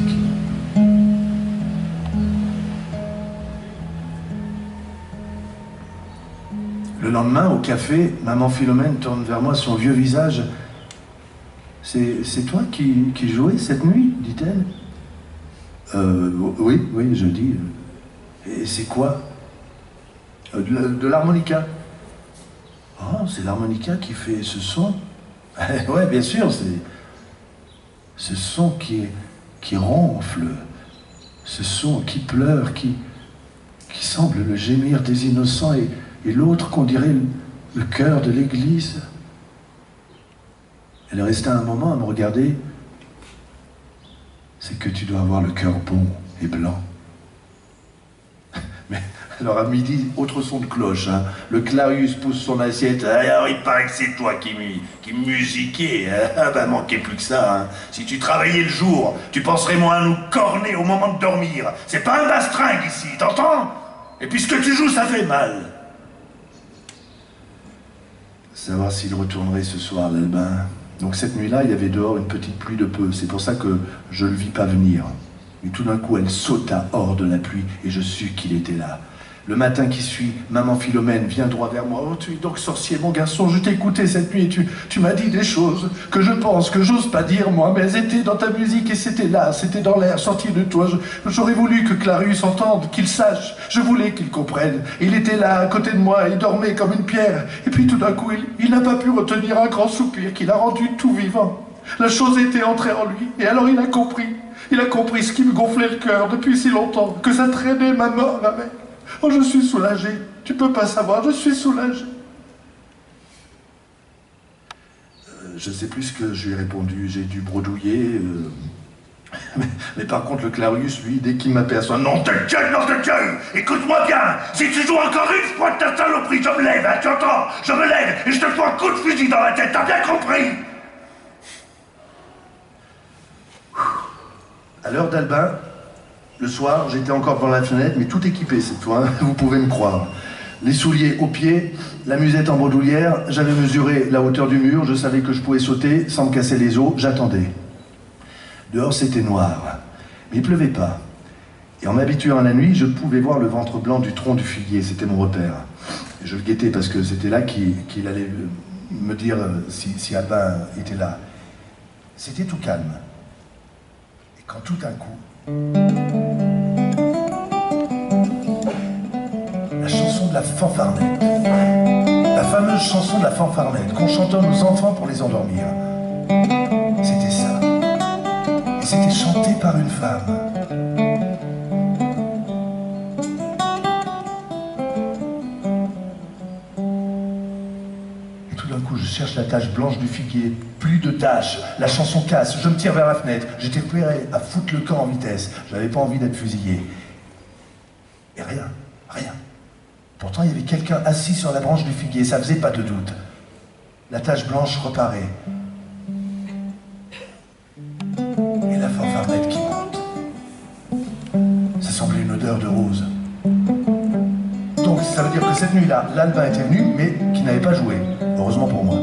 Le lendemain, au café, maman Philomène tourne vers moi son vieux visage. « C'est toi qui jouais cette nuit ?» dit-elle. « Oui, oui, je dis. Et c'est quoi? De l'harmonica. Oh, c'est l'harmonica qui fait ce son? Ouais, bien sûr, c'est ce son qui ronfle, ce son qui pleure, qui semble le gémir des innocents et l'autre qu'on dirait le cœur de l'église. Elle restait un moment à me regarder. C'est que tu dois avoir le cœur bon et blanc. Mais alors à midi, autre son de cloche, hein. Le Clarius pousse son assiette. Alors il paraît que c'est toi qui musiquais, hein. Ah bah manquait plus que ça, hein. Si tu travaillais le jour, tu penserais moins à nous corner au moment de dormir. C'est pas un bastringue ici, t'entends? Et puis ce que tu joues, ça fait mal. Savoir s'il retournerait ce soir, l'Albin. Donc cette nuit-là, il y avait dehors une petite pluie de peu. C'est pour ça que je ne le vis pas venir. Mais tout d'un coup, elle sauta hors de la pluie et je sus qu'il était là. Le matin qui suit, maman Philomène vient droit vers moi. « Oh, tu es donc sorcier, mon garçon, je t'ai écouté cette nuit et tu m'as dit des choses que je pense, que j'ose pas dire, moi, mais elles étaient dans ta musique et c'était là, c'était dans l'air, sorti de toi. J'aurais voulu que Clarius entende, qu'il sache. Je voulais qu'il comprenne. Il était là, à côté de moi, il dormait comme une pierre. Et puis tout d'un coup, il n'a pas pu retenir un grand soupir qui l'a rendu tout vivant. La chose était entrée en lui et alors il a compris. Il a compris ce qui me gonflait le cœur depuis si longtemps, que ça traînait ma mort avec. Oh, je suis soulagé. Tu peux pas savoir, je suis soulagé. Je sais plus ce que je lui ai répondu. J'ai dû bredouiller. Mais par contre, le Clarius, lui, dès qu'il m'aperçoit... Non de Dieu, écoute-moi bien. Si tu joues encore une fois de ta saloperie, je me lève, hein, tu entends? Je me lève et je te fous un coup de fusil dans la tête, t'as bien compris? À l'heure d'Albin, le soir, j'étais encore devant la fenêtre, mais tout équipé cette fois, hein, vous pouvez me croire. Les souliers aux pieds, la musette en bredouillère, j'avais mesuré la hauteur du mur, je savais que je pouvais sauter sans me casser les os, j'attendais. Dehors, c'était noir, mais il pleuvait pas. Et en m'habituant à la nuit, je pouvais voir le ventre blanc du tronc du figuier, c'était mon repère. Et je le guettais parce que c'était là qu'il allait me dire si Albin était là. C'était tout calme. Et quand tout d'un coup... La chanson de la fanfaronnette. La fameuse chanson de la fanfaronnette qu'on chantait à nos enfants pour les endormir. C'était ça. Et c'était chanté par une femme. Et tout d'un coup, je cherche la tache blanche du figuier. Plus de taches. La chanson casse. Je me tire vers la fenêtre. J'étais prêt à foutre le camp en vitesse. J'avais pas envie d'être fusillé. Et rien. Rien. Pourtant, il y avait quelqu'un assis sur la branche du figuier. Ça faisait pas de doute. La tache blanche reparaît. Et la fanfaronnette qui monte. Ça semblait une odeur de rose. Donc, ça veut dire que cette nuit-là, l'Albin était venu, mais qui n'avait pas joué. Heureusement pour moi.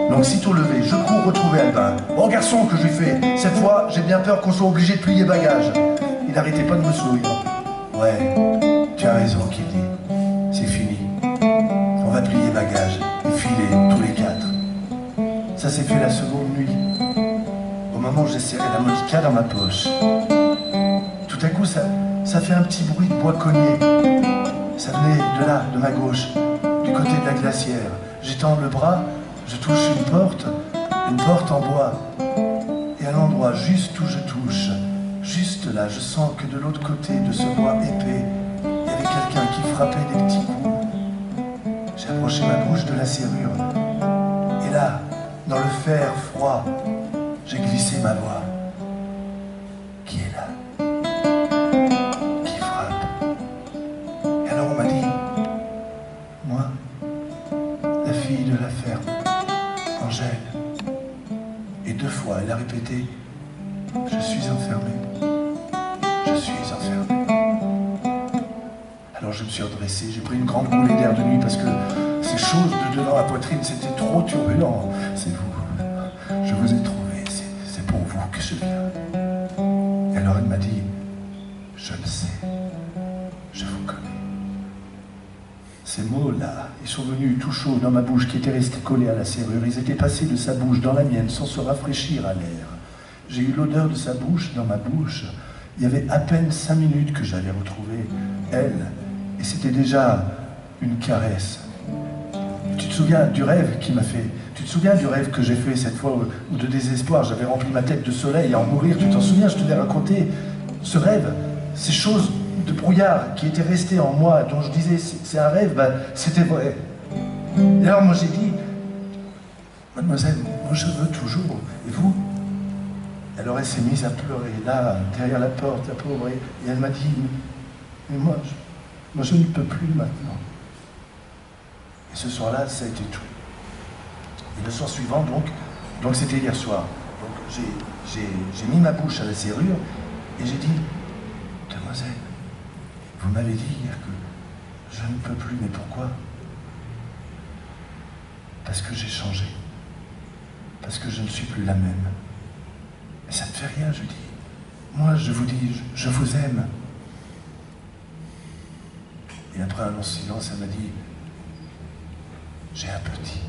Donc, sitôt levé, je cours retrouver Albin. Bon garçon, que je lui fais. Cette fois, j'ai bien peur qu'on soit obligé de plier bagages. Il n'arrêtait pas de me sourire. Ouais, tu as raison, qu'il dit. C'est fini. On va plier bagages et filer tous les quatre. Ça s'est fait la seconde nuit. Au moment où j'ai serré l'harmonica dans ma poche. Tout à coup, ça fait un petit bruit de bois cogné. Ça venait de là, de ma gauche, du côté de la glacière. J'étends le bras, je touche une porte en bois. Et à l'endroit juste où je touche, juste là, je sens que de l'autre côté de ce bois épais, il y avait quelqu'un qui frappait des petits coups. J'ai approché ma bouche de la serrure. Et là, dans le fer froid, j'ai glissé ma voix. Qui est là? Qui frappe? Et alors on m'a dit, moi, la fille de la ferme, Angèle. Et 2 fois, elle a répété, je suis enfermée. Je suis enfermée. Alors je me suis redressé, j'ai pris une grande coulée d'air de nuit parce que ces choses de devant la poitrine, c'était trop turbulent. C'est vous. Je vous ai trouvé. C'est pour vous que je viens. Et alors elle m'a dit, je le sais. Je vous connais. Ces mots-là, ils sont venus tout chauds dans ma bouche qui était restée collée à la serrure. Ils étaient passés de sa bouche dans la mienne sans se rafraîchir à l'air. J'ai eu l'odeur de sa bouche dans ma bouche. Il y avait à peine 5 minutes que j'avais retrouvé elle, et c'était déjà une caresse. Tu te souviens du rêve qu'il m'a fait? Tu te souviens du rêve que j'ai fait cette fois où de désespoir j'avais rempli ma tête de soleil à en mourir? Tu t'en souviens? Je te l'ai raconté. Ce rêve, ces choses de brouillard qui étaient restées en moi, dont je disais c'est un rêve, ben, c'était vrai. Et alors moi j'ai dit, mademoiselle, moi je veux toujours, et vous? Alors elle s'est mise à pleurer, là, derrière la porte, la pauvre, et elle m'a dit, mais moi je ne peux plus maintenant. Et ce soir-là, ça a été tout. Et le soir suivant, donc c'était hier soir. Donc j'ai mis ma bouche à la serrure et j'ai dit, demoiselle, vous m'avez dit hier que je ne peux plus, mais pourquoi? Parce que j'ai changé. Parce que je ne suis plus la même. Mais ça ne fait rien, je dis. Moi, je vous dis, je vous aime. Et après un long silence, elle m'a dit, j'ai un petit.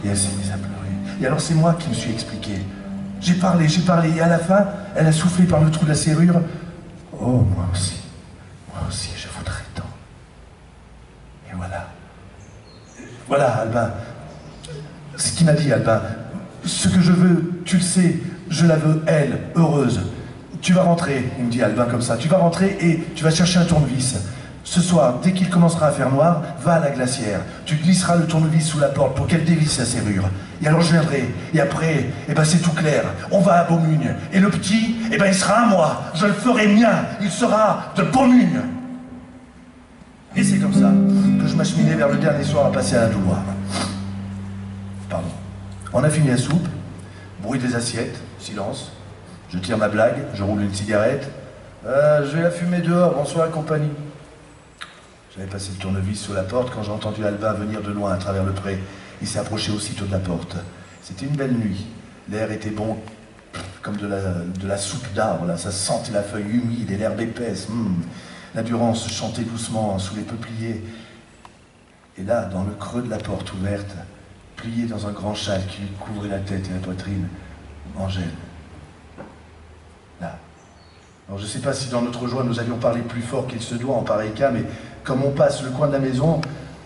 Et elle s'est mise à pleurer. Et alors c'est moi qui me suis expliqué. J'ai parlé, et à la fin, elle a soufflé par le trou de la serrure. Oh, moi aussi, je voudrais tant. Et voilà. Voilà, Albin. Ce qu'il m'a dit, Albin. Ce que je veux, tu le sais, je la veux, elle, heureuse. Tu vas rentrer, il me dit Albin comme ça, tu vas rentrer et tu vas chercher un tournevis. Ce soir, dès qu'il commencera à faire noir, va à la glacière. Tu glisseras le tournevis sous la porte pour qu'elle dévisse la serrure. Et alors je viendrai. Et après, eh ben c'est tout clair. On va à Beaumugne. Et le petit, eh ben il sera à moi. Je le ferai mien. Il sera de Beaumugne. Et c'est comme ça que je m'acheminais vers le dernier soir à passer à la Douloire. Pardon. On a fini la soupe. Bruit des assiettes. Silence. Je tire ma blague. Je roule une cigarette. Je vais la fumer dehors. Bonsoir, compagnie. J'avais passé le tournevis sous la porte quand j'ai entendu Albin venir de loin à travers le pré. Il s'est approché aussitôt de la porte. C'était une belle nuit. L'air était bon, comme de la soupe d'arbre. Là, ça sentait la feuille humide et l'herbe épaisse. La Durance chantait doucement sous les peupliers. Et là, dans le creux de la porte ouverte, pliée dans un grand châle qui lui couvrait la tête et la poitrine, Angèle. Là. Alors je ne sais pas si dans notre joie nous avions parlé plus fort qu'il se doit en pareil cas, mais comme on passe le coin de la maison,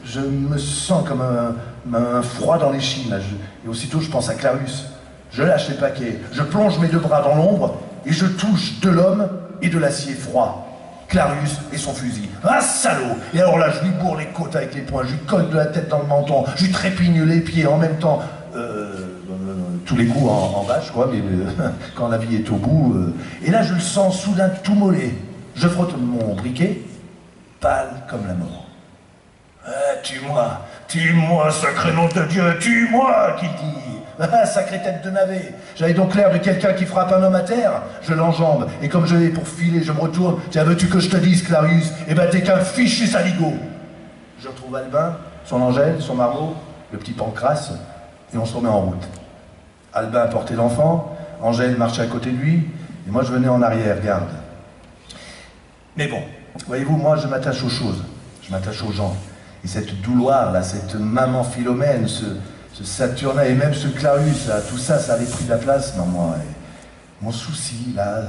je me sens comme un froid dans l'échine. Et aussitôt je pense à Clarus. Je lâche les paquets, je plonge mes deux bras dans l'ombre et je touche de l'homme et de l'acier froid. Clarus et son fusil. Un salaud! Et alors là, je lui bourre les côtes avec les poings, je lui colle de la tête dans le menton, je lui trépigne les pieds en même temps. Tous les coups en vache, quoi, mais quand la vie est au bout. Et là, je le sens soudain tout mollet. Je frotte mon briquet, pâle comme la mort. Tue-moi, sacré nom de Dieu, tue-moi, qu'il dit. Sacrée tête de navet. J'avais donc l'air de quelqu'un qui frappe un homme à terre. Je l'enjambe, et comme je vais pour filer, je me retourne. Tiens, veux-tu que je te dise, Clarus? Eh ben, t'es qu'un fichu saligo. Je retrouve Albin, son Angèle, son Marmot, le petit Pancrace, et on se remet en route. Albin portait l'enfant, Angèle marchait à côté de lui, et moi je venais en arrière, garde. Mais bon, voyez-vous, moi je m'attache aux choses, je m'attache aux gens. Et cette Douloire, là, cette maman Philomène, ce Saturnin, et même ce Clarus, là, tout ça, ça avait pris de la place dans moi. Et mon souci, là,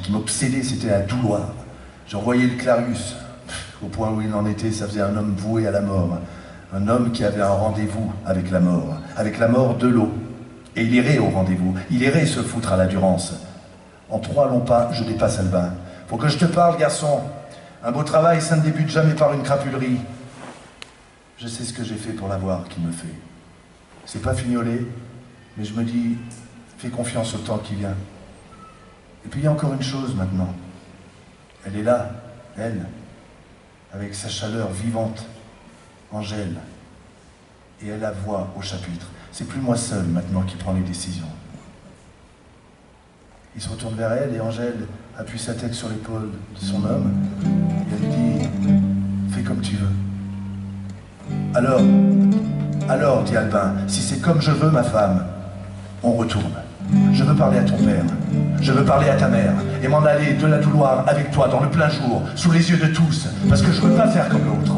qui m'obsédait, c'était la Douloire. Je revoyais le Clarus, au point où il en était, ça faisait un homme voué à la mort. Un homme qui avait un rendez-vous avec la mort de l'eau. Et il irait au rendez-vous, il irait se foutre à la Durance. En 3 longs pas, je dépasse Albin. Faut que je te parle, garçon. Un beau travail, ça ne débute jamais par une crapulerie. Je sais ce que j'ai fait pour l'avoir qu'il me fait. C'est pas fignolé, mais je me dis, fais confiance au temps qui vient. Et puis il y a encore une chose maintenant. Elle est là, elle, avec sa chaleur vivante, Angèle. Et elle a voix au chapitre. C'est plus moi seul maintenant qui prends les décisions. Il se retourne vers elle et Angèle appuie sa tête sur l'épaule de son homme et elle lui dit « Fais comme tu veux ». Alors, dit Albin, si c'est comme je veux ma femme, on retourne. Je veux parler à ton père, je veux parler à ta mère et m'en aller de la Douloire avec toi dans le plein jour, sous les yeux de tous, parce que je veux pas faire comme l'autre.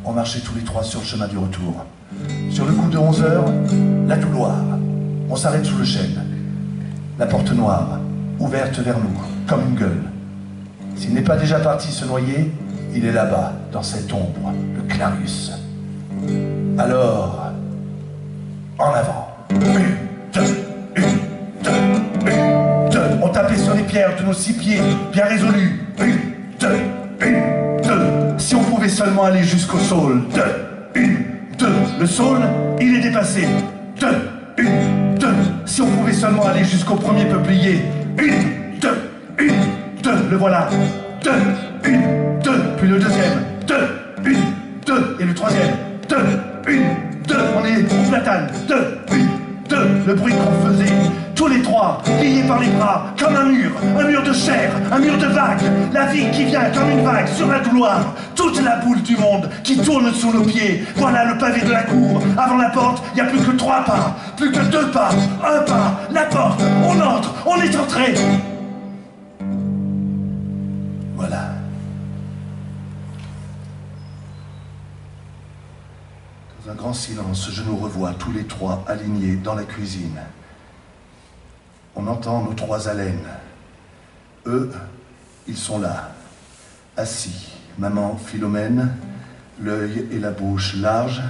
On marchait tous les 3 sur le chemin du retour. Sur le coup de 11 h, la Douloire. On s'arrête sous le chêne. La porte noire. ouverte vers nous, comme une gueule. S'il n'est pas déjà parti se noyer, il est là-bas, dans cette ombre, le Clarius. Alors, en avant. Une, deux. On tapait sur les pierres de nos 6 pieds, bien résolus. Une, deux. Si on pouvait seulement aller jusqu'au saule. Deux. Le saule, il est dépassé. Deux. Si on pouvait seulement aller jusqu'au premier peuplier. Deux. Le voilà. Deux. Puis le deuxième. Deux. Et le troisième. Deux. On platane. Deux. Le bruit qu'on faisait. Tous les trois, liés par les bras, comme un mur de chair, un mur de vagues, la vie qui vient comme une vague sur la douleur, toute la boule du monde qui tourne sous nos pieds. Voilà le pavé de la cour. Avant la porte, il n'y a plus que 3 pas, plus que 2 pas, 1 pas, la porte, on entre, on est entré. Voilà. Dans un grand silence, je nous revois tous les 3 alignés dans la cuisine. On entend nos 3 haleines. Eux, ils sont là, assis. Maman Philomène, l'œil et la bouche larges.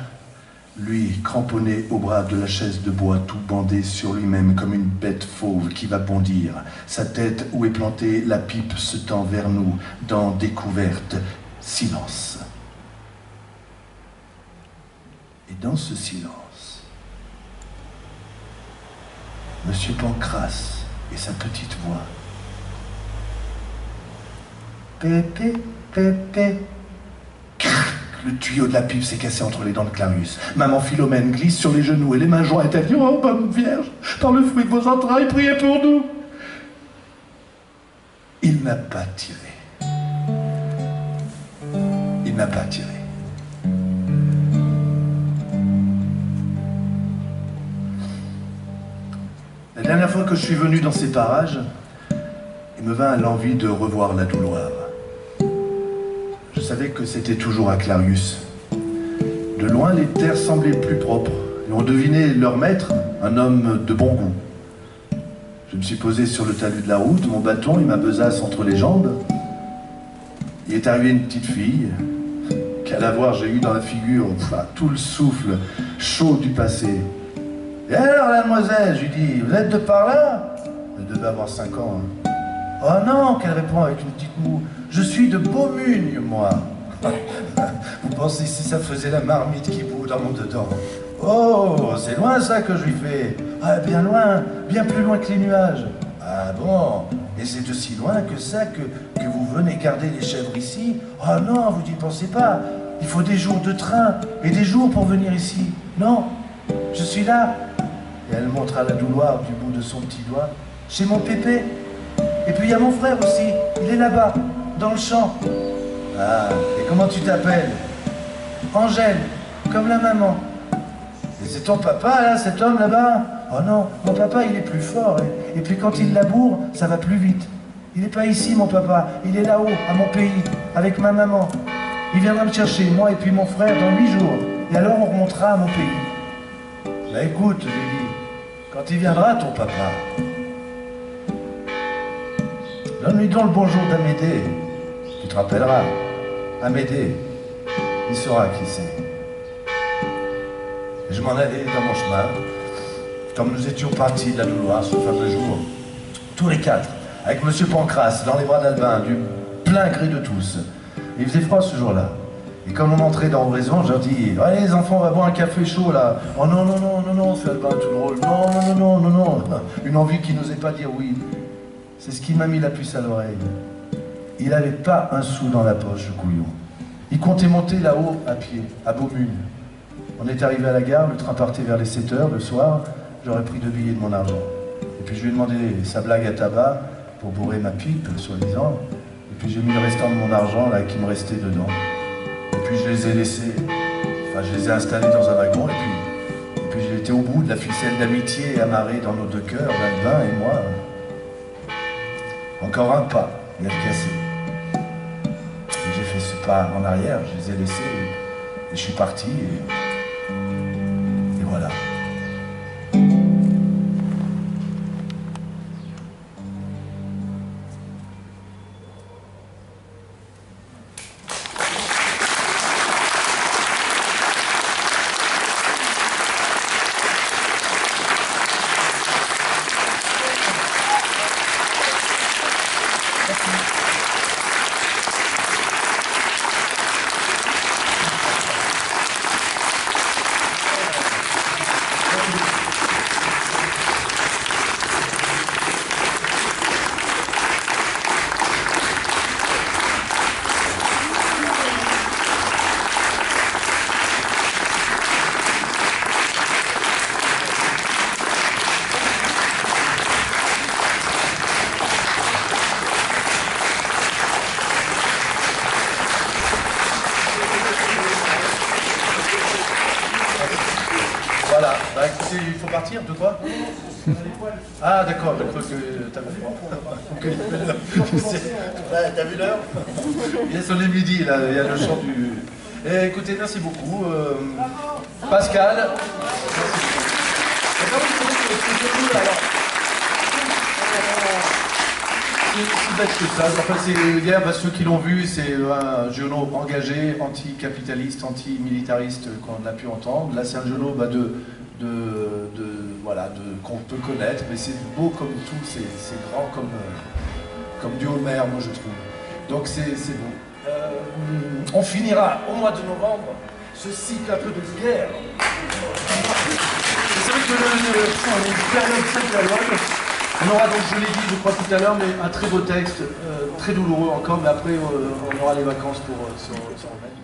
Lui, cramponné au bras de la chaise de bois, tout bandé sur lui-même comme une bête fauve qui va bondir. Sa tête où est plantée la pipe se tend vers nous, dans découverte, silence. Et dans ce silence, Monsieur Pancrace et sa petite voix. Pépé, pépé. Le tuyau de la pipe s'est cassé entre les dents de Clarius. Maman Philomène glisse sur les genoux et les mains jointes. Elle dit: oh, bonne Vierge, par le fruit de vos entrailles, priez pour nous. Il n'a pas tiré. Il n'a pas tiré. La dernière fois que je suis venu dans ces parages, il me vint l'envie de revoir la Douloire. Je savais que c'était toujours à Clarius. De loin, les terres semblaient plus propres, et on devinait leur maître, un homme de bon goût. Je me suis posé sur le talus de la route, mon bâton et ma besace entre les jambes. Il est arrivé une petite fille, qu'à la voir, j'ai eu dans la figure tout le souffle chaud du passé. Et alors, la demoiselle, je lui dis, vous êtes de par là? Elle devait avoir 5 ans. Hein. Oh non, qu'elle répond avec une petite moue. Je suis de Beaumugne, moi. Vous pensez si ça faisait la marmite qui bout dans mon dedans? Oh, c'est loin ça que je lui fais. Ah, bien loin, bien plus loin que les nuages. Ah bon? Et c'est de si loin que ça que vous venez garder les chèvres ici? Oh non, vous n'y pensez pas. Il faut des jours de train et des jours pour venir ici. Non, je suis là. Et elle montre à la Douloire du bout de son petit doigt. Chez mon pépé. Et puis il y a mon frère aussi. Il est là-bas, dans le champ. Ah, et comment tu t'appelles? Angèle, comme la maman. Et c'est ton papa, là, cet homme là-bas? Oh non, mon papa, il est plus fort. Et puis quand il laboure, ça va plus vite. Il n'est pas ici, mon papa. Il est là-haut, à mon pays, avec ma maman. Il viendra me chercher, moi et puis mon frère, dans 8 jours. Et alors on remontera à mon pays. Bah écoute, je lui dis, quand il viendra, ton papa, donne-lui donc le bonjour d'Amédée. Tu te rappelleras. Amédée, il saura qui c'est. Et je m'en allais dans mon chemin, comme nous étions partis de la Douloire ce fameux jour, tous les 4, avec Monsieur Pancrace dans les bras d'Albin, du plein gré de tous. Il faisait froid ce jour-là. Et comme on entrait dans Oraison, je leur dis, allez les enfants, on va boire un café chaud là. Oh non, non, non, non, non, fait Albin tout drôle. Non, non, non, non, non, non. Une envie qui n'osait pas dire oui. C'est ce qui m'a mis la puce à l'oreille. Il n'avait pas un sou dans la poche, le couillon. Il comptait monter là-haut à pied, à Beaumugne. On est arrivé à la gare, le train partait vers les 7 h le soir. J'aurais pris 2 billets de mon argent. Et puis je lui ai demandé sa blague à tabac pour bourrer ma pipe, soi-disant. Et puis j'ai mis le restant de mon argent là qui me restait dedans. Et puis je les ai laissés, enfin je les ai installés dans un wagon et puis j'ai été au bout de la ficelle d'amitié amarrée dans nos 2 cœurs, Albin et moi. Encore un pas, il a cassé. Et j'ai fait ce pas en arrière, je les ai laissés et je suis parti et voilà. il faut partir, de quoi? Ah d'accord, je crois que t'as vu t'as vu l'heure? Il est sonné midi, là, il y a le chant du... Eh, écoutez, merci beaucoup. Pascal. C'est bête que ça. Enfin, hier, ceux qui l'ont vu, c'est un genou engagé, anticapitaliste, antimilitariste qu'on a pu entendre. Là, c'est un genou qu'on peut connaître, mais c'est beau comme tout, c'est grand comme du Homer, moi je trouve. Donc c'est beau. On finira au mois de novembre ce cycle un peu de guerre. C'est vrai que une période très période. On aura donc, je l'ai dit, je crois tout à l'heure, mais un très beau texte, très douloureux encore, mais après on aura les vacances pour se remettre.